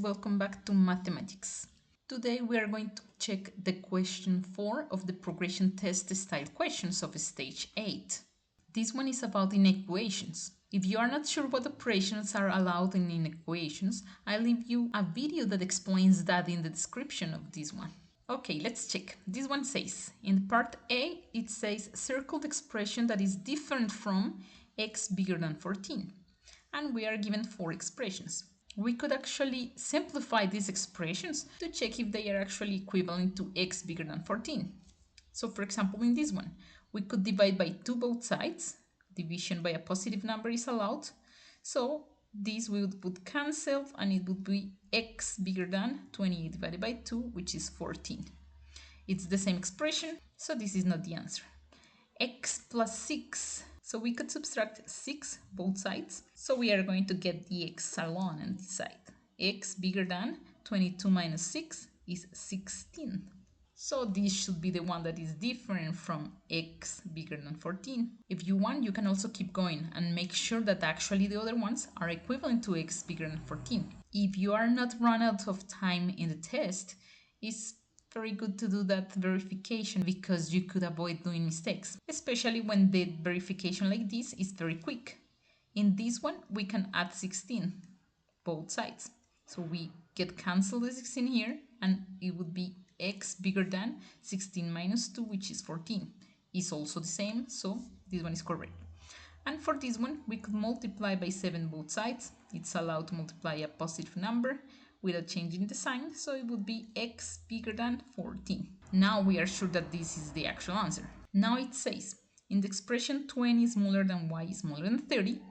welcome back to mathematics. Today we are going to check the question 4 of the progression test style questions of stage 8. This one is about inequations. If you are not sure what operations are allowed in inequations, I'll leave you a video that explains that in the description of this one. Okay, let's check. This one says, in part A, it says circle the expression that is different from x bigger than 14. And we are given 4 expressions. We could actually simplify these expressions to check if they are actually equivalent to x bigger than 14. So for example, in this one, we could divide by 2 both sides. Division by a positive number is allowed. So this would cancel and it would be x bigger than 28 divided by 2, which is 14. It's the same expression, so this is not the answer. X plus 6. So we could subtract 6 both sides. So we are going to get the x alone on this side. X bigger than 22 minus 6 is 16. So this should be the one that is different from x bigger than 14. If you want, you can also keep going and make sure that actually the other ones are equivalent to x bigger than 14. If you are not run out of time in the test, it's very good to do that verification because you could avoid doing mistakes, especially when the verification like this is very quick. In this one, we can add 16, both sides. So we get cancel the 16 here and it would be x bigger than 16 minus 2, which is 14. Is also the same, so this one is correct. And for this one, we could multiply by 7 both sides. It's allowed to multiply a positive number without changing the sign, so it would be x bigger than 14. Now we are sure that this is the actual answer. Now it says, in the expression 20 smaller than y is smaller than 30,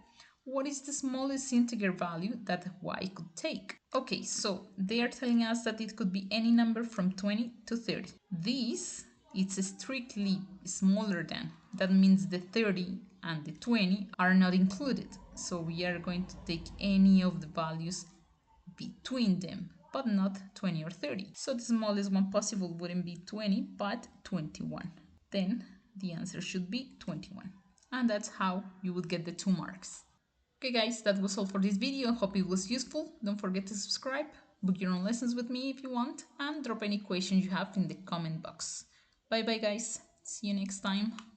what is the smallest integer value that y could take? Okay, so they are telling us that it could be any number from 20 to 30. This, it's strictly smaller than. That means the 30 and the 20 are not included. So we are going to take any of the values between them, but not 20 or 30. So the smallest one possible wouldn't be 20, but 21. Then the answer should be 21. And that's how you would get the 2 marks. Okay guys, that was all for this video. Hope it was useful. Don't forget to subscribe, book your own lessons with me if you want, and drop any questions you have in the comment box. Bye bye guys. See you next time.